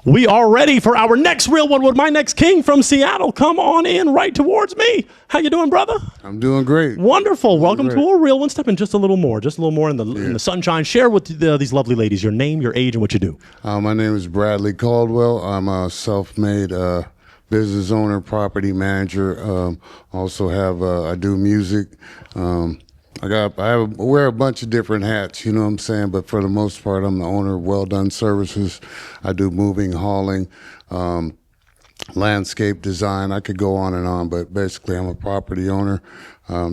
We are ready for our next real one with my next king from Seattle. Come on in right towards me. How you doing, brother? I'm doing great. Wonderful. Welcome to a real one. Step in just a little more in the sunshine. Share with these lovely ladies your name, your age, and what you do. My name is Bradley Caldwell. I'm a self-made business owner, property manager. Also have I do music. I wear a bunch of different hats, you know what I'm saying? But for the most part, I'm the owner of Well Done Services. I do moving, hauling, landscape design. I could go on and on, but basically I'm a property owner,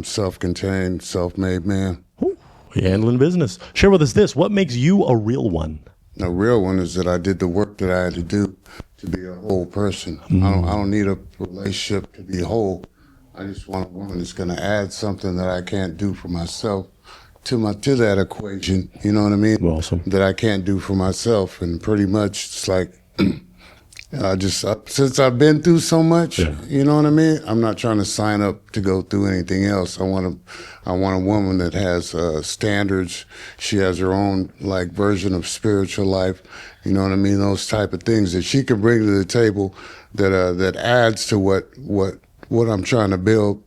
self-contained, self-made man. Ooh, you're handling business. Share with us this. What makes you a real one? A real one is that I did the work that I had to do to be a whole person. I don't need a relationship to be whole. I just want a woman that's going to add something that I can't do for myself to that equation. You know what I mean? Awesome. That I can't do for myself, and pretty much it's like since I've been through so much, you know what I mean? I'm not trying to sign up to go through anything else. I want a woman that has standards. She has her own version of spiritual life. You know what I mean? Those type of things that she can bring to the table that adds to what I'm trying to build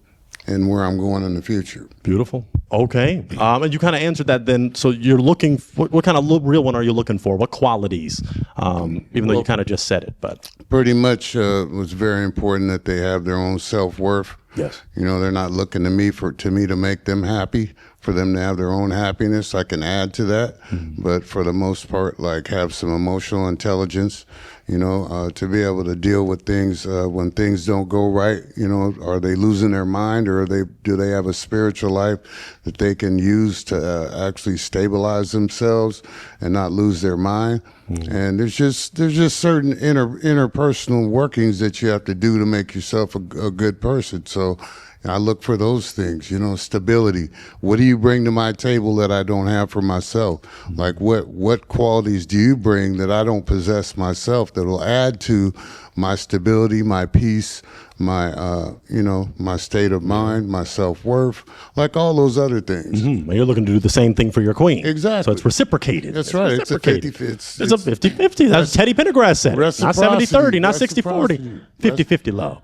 and where I'm going in the future. Beautiful. Okay. And you kind of answered that then. So you're looking, what kind of real one are you looking for? What qualities? Even though you kind of just said it, but. Pretty much it was very important that they have their own self-worth. Yes. You know, they're not looking to me to make them happy, for them to have their own happiness. I can add to that, but for the most part, have some emotional intelligence, you know, to be able to deal with things when things don't go right. You know, are they losing their mind, or do they have a spiritual life that they can use to actually stabilize themselves and not lose their mind? And there's just certain interpersonal workings that you have to do to make yourself a good person. So I look for those things, you know, stability. What do you bring to my table that I don't have for myself? Like what qualities do you bring that I don't possess myself that will add to my stability, my peace, my my state of mind, my self-worth, like all those other things. You're looking to do the same thing for your queen. Exactly. So it's reciprocated. That's right. It's a 50-50. It's a 50-50. That's Teddy Pendergrass said. Not 70-30, not 60-40. 50-50 low.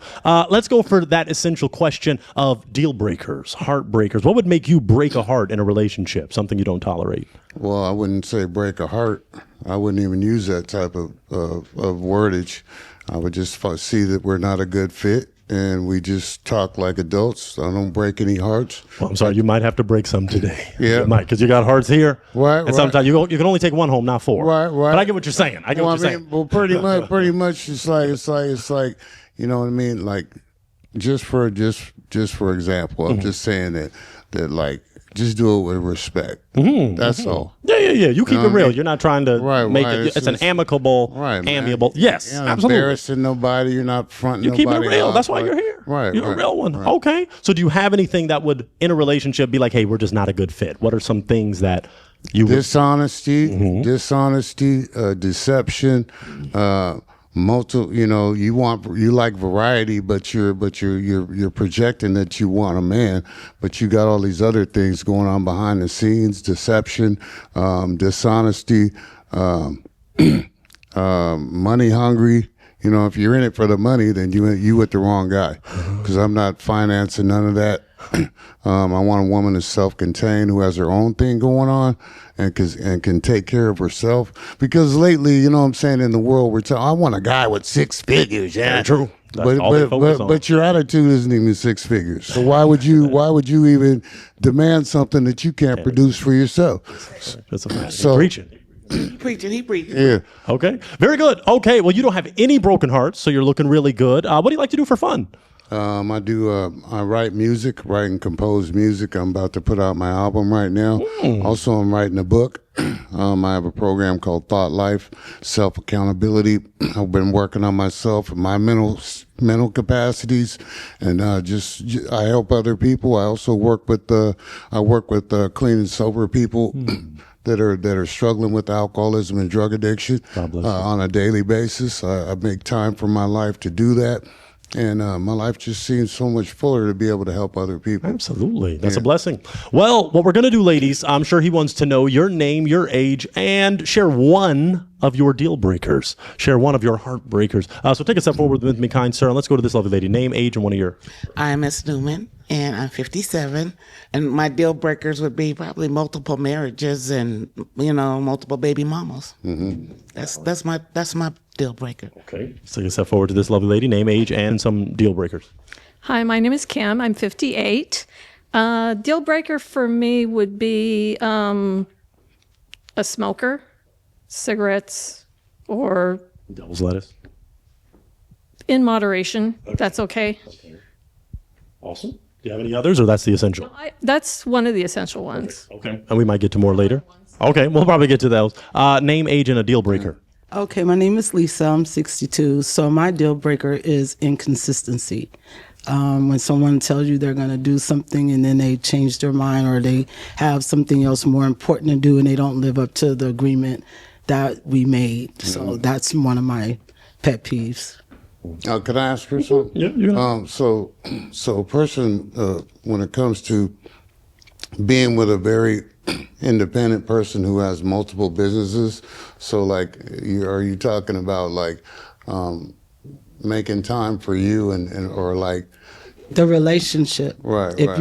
Let's go for that essential question of deal breakers, heartbreakers. What would make you break a heart in a relationship? Something you don't tolerate? Well, I wouldn't say break a heart. I wouldn't even use that type of wordage. I would just see that we're not a good fit, and we just talk like adults. I don't break any hearts. Well, I'm sorry, you might have to break some today. Yeah. You might, because you got hearts here. Right, and sometimes you can only take one home, not four. Right. But I get what you're saying. I get what you're saying. Well, pretty much it's like, you know what I mean? Like, just for example, I'm just saying that just do it with respect. That's all. Yeah. You keep it real. You're not trying to make it. It's an amicable, amiable. Yes, you're not absolutely. embarrassing nobody. You're not fronting You nobody. keep it real. Off. That's why you're here. Right. You're a real one. Right. Okay. So do you have anything that would, in a relationship, be like, hey, we're just not a good fit? What are some things that you would? Dishonesty, deception, you like variety, but you're projecting that you want a man, but you got all these other things going on behind the scenes: deception, dishonesty, money hungry. You know, if you're in it for the money, then you with the wrong guy, because I'm not financing none of that. I want a woman that's self-contained, who has her own thing going on, and can take care of herself. Because lately, you know what I'm saying, in the world, I want a guy with 6 figures. Yeah, true. But your attitude isn't even 6 figures. So why would you even demand something that you can't produce for yourself? That's a fact. So preaching. He preaching. Yeah. Okay. Very good. Okay. Well, you don't have any broken hearts, so you're looking really good. What do you like to do for fun? I write music, write and compose music. I'm about to put out my album right now. Also, I'm writing a book. I have a program called Thought Life, Self Accountability. I've been working on myself and my mental capacities, and I help other people. I also work with clean and sober people. That are struggling with alcoholism and drug addiction on a daily basis. I make time for my life to do that. And my life just seems so much fuller to be able to help other people. Absolutely. That's a blessing. Well, what we're going to do, ladies, I'm sure he wants to know your name, your age, and share one of your deal breakers. Share one of your heartbreakers. So take a step forward with me, kind sir, and let's go to this lovely lady. Name, age, and one of your... I'm Miss Newman, and I'm 57. And my deal breakers would be probably multiple marriages and, multiple baby mamas. Mm-hmm. That's my deal breaker. Okay. Let's take a step forward to this lovely lady. Name, age, and some deal breakers. Hi, my name is Kim. I'm 58. Deal breaker for me would be a smoker, cigarettes, or Devil's lettuce. in moderation. Okay. That's okay. Awesome. Do you have any others, or that's the essential? That's one of the essential ones. Okay. And we might get to more later. Okay, we'll probably get to those. Name, age, and a deal breaker. Okay, my name is Lisa. I'm 62. So my deal breaker is inconsistency. When someone tells you they're going to do something and then they change their mind, or they have something else more important to do and they don't live up to the agreement that we made. So that's one of my pet peeves. Could I ask her something? Yeah. So a person, when it comes to being with a very independent person who has multiple businesses, so like, are you talking about like making time for you and or like the relationship? Right. If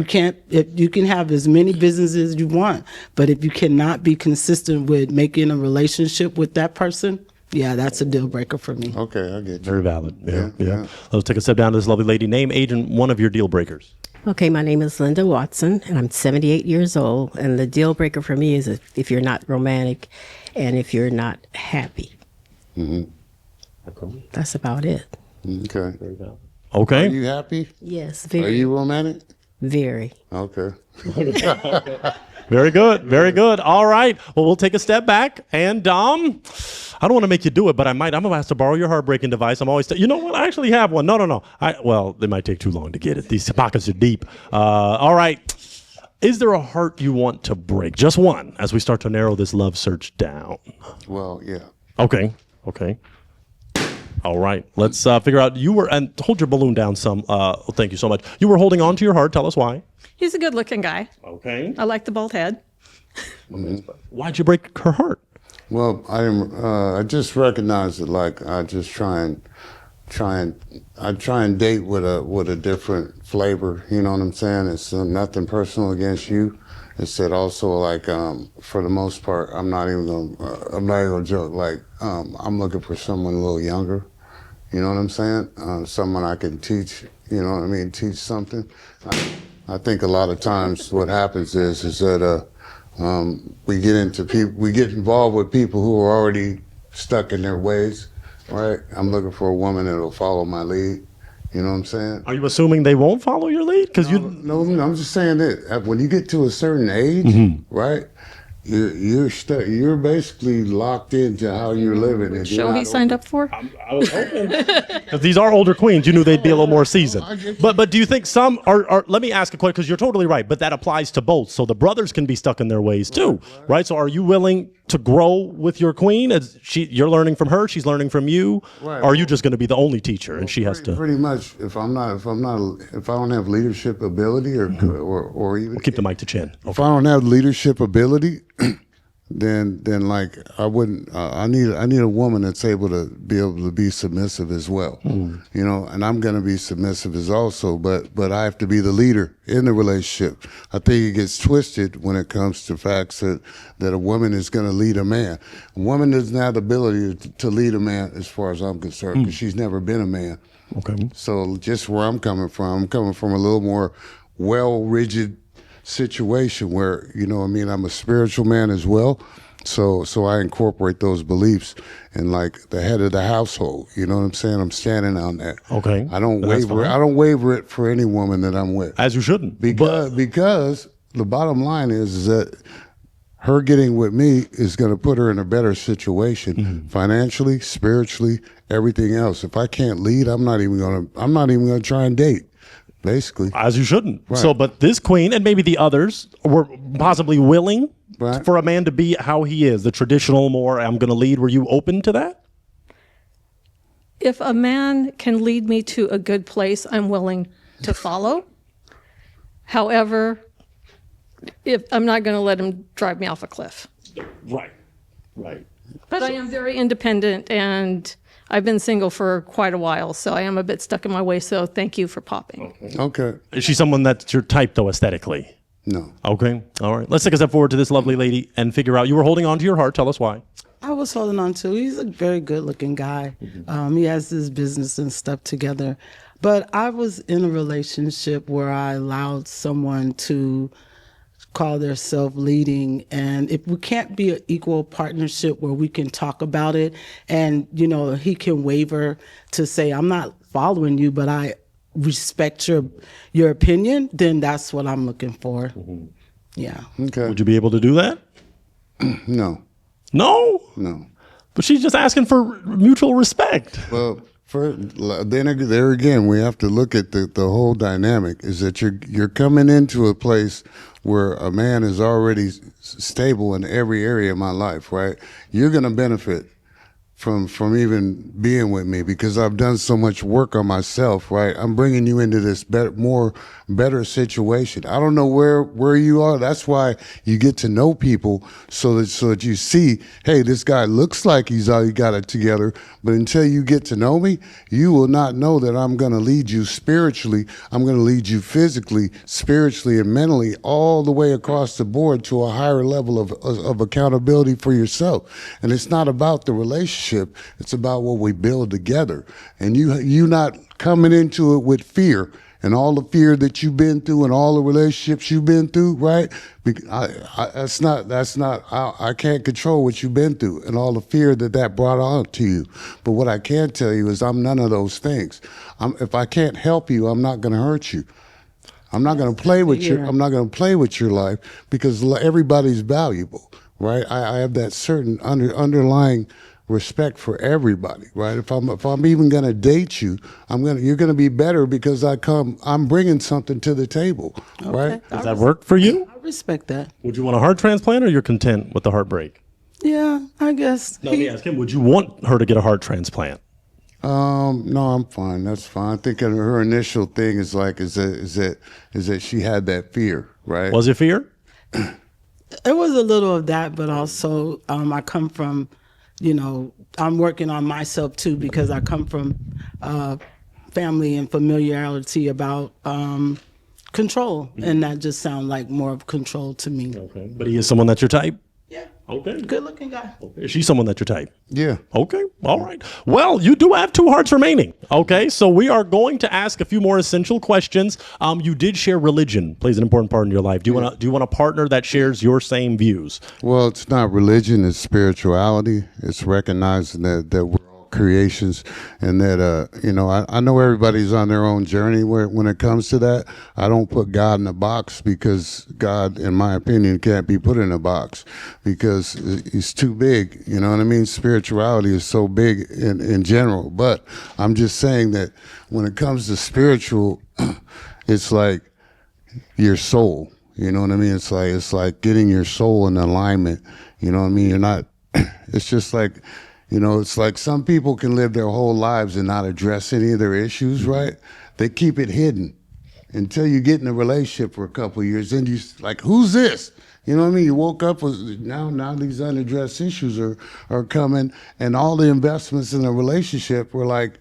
you can have as many businesses as you want, but if you cannot be consistent with making a relationship with that person, yeah, that's a deal breaker for me. Okay, I get you. Very valid. Yeah. Let's take a step down to this lovely lady. Name, age, and one of your deal breakers. Okay, my name is Linda Watson, and I'm 78 years old. And the deal breaker for me is if you're not romantic and if you're not happy. Mm-hmm. Okay. That's about it. Okay. Very valid. Okay. Are you happy? Yes, very. Are you romantic? Very. Okay. Very good. Very good. All right. Well, we'll take a step back. And I don't want to make you do it, but I might. I'm going to have to borrow your heartbreaking device. I'm always, you know what? I actually have one. No. Well, they might take too long to get it. These pockets are deep. All right. Is there a heart you want to break? Just one, as we start to narrow this love search down. Well, yeah. Okay. All right. Let's figure out. And hold your balloon down some. Thank you so much. You were holding on to your heart. Tell us why. He's a good-looking guy. Okay. I like the bald head. Why'd you break her heart? Well, I just recognize it. Like I just try and date with a different flavor. You know what I'm saying? It's nothing personal against you. It's that also like for the most part, I'm not even gonna joke. Like I'm looking for someone a little younger. You know what I'm saying? Someone I can teach. You know what I mean? Teach something. I think a lot of times what happens is that we get involved with people who are already stuck in their ways, right? I'm looking for a woman that'll follow my lead. You know what I'm saying? Are you assuming they won't follow your lead? Because no, I'm just saying that when you get to a certain age, right? You're basically locked into how you're living. And Show he signed up for? I was hoping. Because these are older queens. You knew they'd be a little more seasoned. But do you think some are let me ask a question, because you're totally right, but that applies to both. So the brothers can be stuck in their ways too, right? So are you willing to grow with your queen? You're learning from her, she's learning from you? Right. Or are you just going to be the only teacher and she has to? Pretty much, if I don't have leadership ability or even. We'll keep the mic to chin. If I don't have leadership ability, then like I wouldn't. I need a woman that's able to be submissive as well. You know, and I'm going to be submissive as also, but I have to be the leader in the relationship. I think it gets twisted when it comes to facts that a woman is going to lead a man. A woman doesn't have the ability to lead a man, as far as I'm concerned, because she's never been a man. Okay. So just where I'm coming from a little more rigid situation where, you know what I mean, I'm a spiritual man as well. So I incorporate those beliefs and like the head of the household, you know what I'm saying? I'm standing on that. Okay. I don't waver it for any woman that I'm with. As you shouldn't. Because the bottom line is that her getting with me is going to put her in a better situation financially, spiritually, everything else. If I can't lead, I'm not even going to try and date. Basically. As you shouldn't. Right. So, but this queen and maybe the others were possibly willing right. for a man to be how he is, the traditional more, I'm going to lead. Were you open to that? if a man can lead me to a good place, I'm willing to follow. However, if I'm not going to let him drive me off a cliff. Right. But I am very independent, and I've been single for quite a while, so I am a bit stuck in my ways. So thank you for popping. Okay. Is she someone that's your type, though, aesthetically? No. Okay. All right. Let's take a step forward to this lovely lady and figure out. You were holding on to your heart. Tell us why. I was holding on to. He's a very good-looking guy. He has his business and stuff together. But I was in a relationship where I allowed someone to call themselves leading, and if we can't be an equal partnership where we can talk about it, and he can waver to say, I'm not following you, but I respect your opinion, then that's what I'm looking for. Yeah. Okay. Would you be able to do that? No. No? No. But she's just asking for mutual respect. Well, there again, we have to look at the whole dynamic. Is that you're coming into a place where a man is already stable in every area of my life, right? You're going to benefit from even being with me because I've done so much work on myself, right? I'm bringing you into this better situation. I don't know where you are. That's why you get to know people so that you see, hey, this guy looks like he's already got it together, but until you get to know me, you will not know that I'm going to lead you spiritually. I'm going to lead you physically, spiritually, and mentally all the way across the board to a higher level of accountability for yourself. And it's not about the relationship. It's about what we build together. And you not coming into it with fear and all the fear that you've been through and all the relationships you've been through, right? I can't control what you've been through and all the fear that brought on to you. But what I can tell you is I'm none of those things. If I can't help you, I'm not going to hurt you. I'm not going to play with I'm not going to play with your life because everybody's valuable, right? I have that certain underlying respect for everybody, right? If I'm even going to date you, you're going to be better because I'm bringing something to the table, right? Does that work for you? I respect that. Would you want a heart transplant or you're content with the heartbreak? Yeah, I guess. No, let me ask him, would you want her to get a heart transplant? No, I'm fine. That's fine. I think her initial thing is that she had that fear, right? Was it fear? It was a little of that, but also I come from, I'm working on myself too because I come from family and familiarity about control, and that just sounds like more of control to me. Okay, but he is someone that's your type? Yeah. Okay. Good looking guy. Okay. Is she someone that's your type? Yeah. Okay. All right. Well, you do have 2 hearts remaining. Okay. So we are going to ask a few more essential questions. You did share religion plays an important part in your life. Do you want a partner that shares your same views? Well, it's not religion, it's spirituality. It's recognizing that we're all creations and that, I know everybody's on their own journey when it comes to that. I don't put God in a box because God, in my opinion, can't be put in a box because he's too big. You know what I mean? Spirituality is so big in general. But I'm just saying that when it comes to spiritual, it's like your soul. You know what I mean? It's like getting your soul in alignment. You know what I mean? You're not, it's just like, it's like some people can live their whole lives and not address any of their issues, right? They keep it hidden until you get in a relationship for a couple of years. Then you like, who's this? You know what I mean? You woke up with now these unaddressed issues are coming, and all the investments in a relationship were like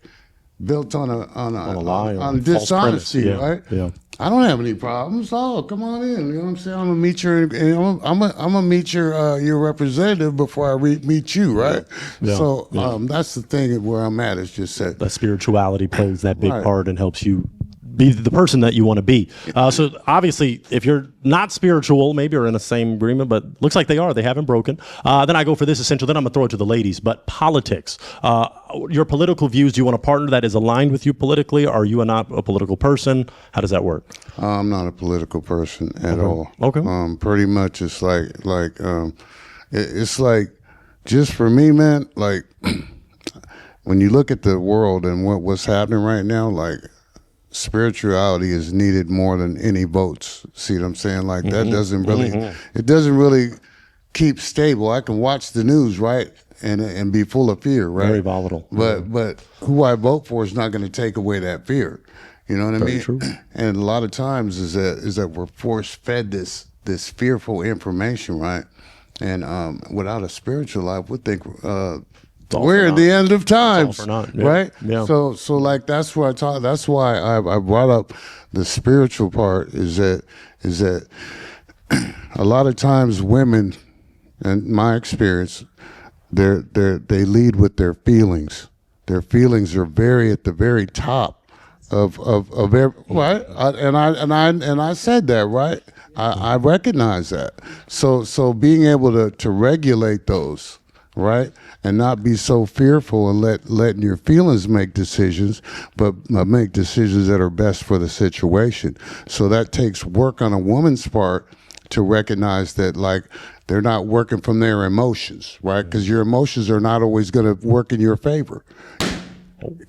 built on a lie, on dishonesty, yeah, right? Yeah. I don't have any problems. Oh, come on in. You know what I'm saying? I'm gonna meet I'm gonna meet your representative before I meet you, right? Yeah. So Yeah. that's the thing where I'm at. Is just that Spirituality plays that big Right. part and helps you be the person that you want to be. So obviously, if you're not spiritual, maybe you're in the same agreement, but looks like they are. They haven't broken. Then I go for this essential. Then I'm going to throw it to the ladies. But politics, your political views, do you want a partner that is aligned with you politically? Are you not a political person? How does that work? I'm not a political person at all. Okay. Pretty much it's it's like, just for me, man, like when you look at the world and what's happening right now, like, spirituality is needed more than any votes. See what I'm saying? Like that doesn't really, it doesn't really keep stable. I can watch the news, right, and be full of fear, right? Very volatile. But who I vote for is not going to take away that fear. You know what I mean? True. And a lot of times is that we're force fed this fearful information, right? And without a spiritual life, we think we're at the end of times, right? Yeah. So like that's why that's why I brought up the spiritual part. Is that a lot of times women, in my experience, they lead with their feelings. Their feelings are at the very top of every, right. And I said that, right. I recognize that. So being able to regulate those, right, and not be so fearful and letting your feelings make decisions, but make decisions that are best for the situation. So that takes work on a woman's part to recognize that, like, they're not working from their emotions, right? Because your emotions are not always going to work in your favor.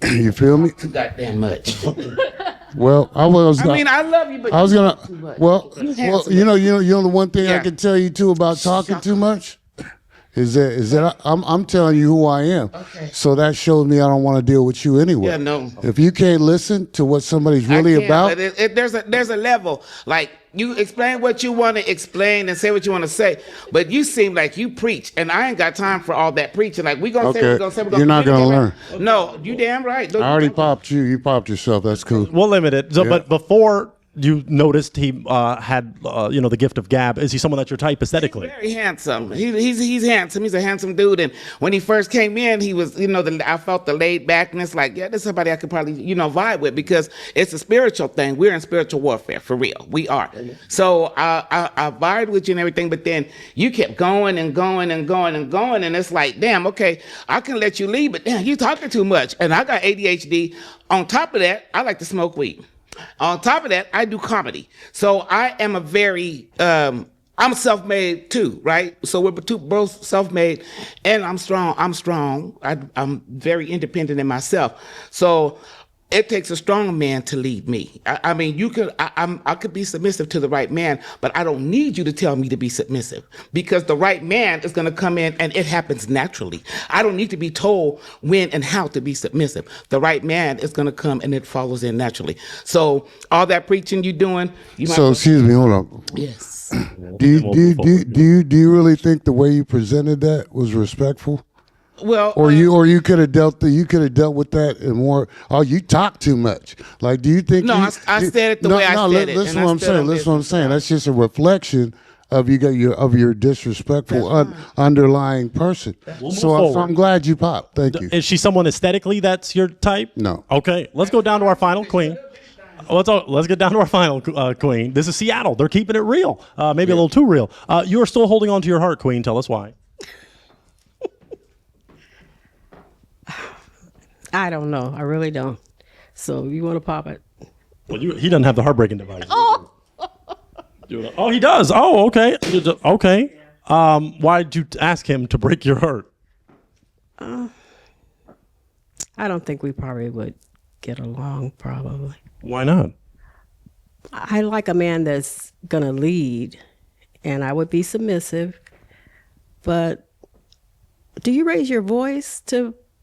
You feel me? Too goddamn much. Well, I mean, I love you, but I was gonna. too much. Well, you know the one thing I Yeah. can tell you too about talking too much is that I'm telling you who I am. Okay. So that shows me I don't want to deal with you anyway. Yeah, no. If you can't listen to what somebody's really I can't, about, but there's a level. Like, you explain what you want to explain and say what you want to say, but you seem like you preach, and I ain't got time for all that preaching. Like, we gonna say, Okay. we gonna say, we You're not gonna learn. No, you damn right. I already popped you. You popped yourself. That's cool. We'll limit it. So, Yeah. But before you noticed he had the gift of gab, is he someone that's your type aesthetically? Very handsome. He's handsome. He's a handsome dude. And when he first came in, he was, I felt the laid backness. Like, yeah, this is somebody I could probably, vibe with, because it's a spiritual thing. We're in spiritual warfare, for real. We are. So I vibed with you and everything, but then you kept going and going and going and going. And it's like, damn, okay, I can let you leave, but damn, you talking too much. And I got ADHD. On top of that, I like to smoke weed. On top of that, I do comedy. So I am a very, I'm self-made too, right? So we're both self-made, and I'm strong. I'm very independent in myself. So it takes a strong man to lead me. I mean, I could be submissive to the right man, but I don't need you to tell me to be submissive, because the right man is going to come in and it happens naturally. I don't need to be told when and how to be submissive. The right man is going to come and it follows in naturally. So all that preaching you doing, So excuse me, hold on. yes. Do you really think the way you presented that was respectful? Well, Or you could have dealt with that and more. Oh, you talk too much. Like, do you think? No, I said it the way I said it, Listen and what I I'm stood saying. on Listen what I'm business. saying. That's just a reflection of your disrespectful underlying person. So I'm glad you popped. Thank you. Is she someone aesthetically that's your type? No. Okay, let's go down to our final queen. Let's get down to our final queen. This is Seattle. They're keeping it real, maybe a little too real. You are still holding on to your heart, queen. Tell us why. I don't know. I really don't. So you want to pop it? Well, he doesn't have the heartbreaking device. Oh, he does. Oh, okay. Okay. Why did you ask him to break your heart? I don't think we probably would get along, probably. Why not? I like a man that's going to lead, and I would be submissive. But do you raise your voice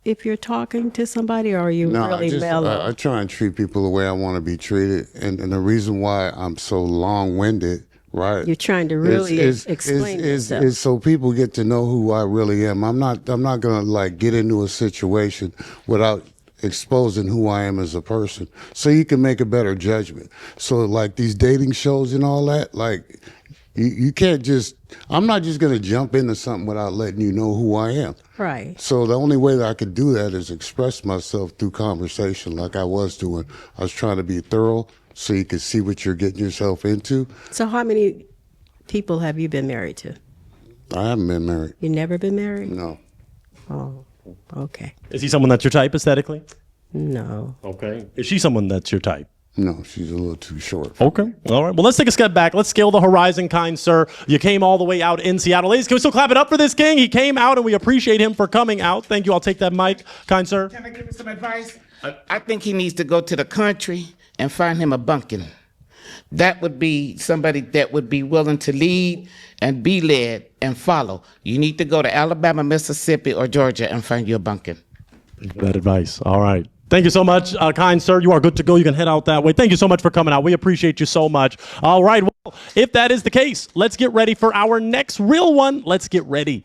if you're talking to somebody, or are you really mellow? I try and treat people the way I want to be treated, and the reason why I'm so long-winded, right? You're trying to really explain yourself. Is so people get to know who I really am. I'm not gonna like get into a situation without exposing who I am as a person, so you can make a better judgment. So like these dating shows and all that, like you can't just. I'm not just gonna jump into something without letting you know who I am. Right. So the only way that I could do that is express myself through conversation, like I was doing. I was trying to be thorough so you could see what you're getting yourself into. So how many people have you been married to? I haven't been married. You never been married? No. Oh, okay. Is he someone that's your type aesthetically? No. Okay. Is she someone that's your type? No, she's a little too short. Okay. All right. Well, let's take a step back. Let's scale the horizon, kind sir. You came all the way out in Seattle. Ladies, can we still clap it up for this king? He came out, and we appreciate him for coming out. Thank you. I'll take that mic, kind sir. Can I give you some advice? I think he needs to go to the country and find him a bunkin. that would be somebody that would be willing to lead and be led and follow. You need to go to Alabama, Mississippi, or Georgia and find you a bunkin. That advice. All right. Thank you so much, kind sir. You are good to go. You can head out that way. Thank you so much for coming out. We appreciate you so much. All right. Well, if that is the case, let's get ready for our next real one. Let's get ready.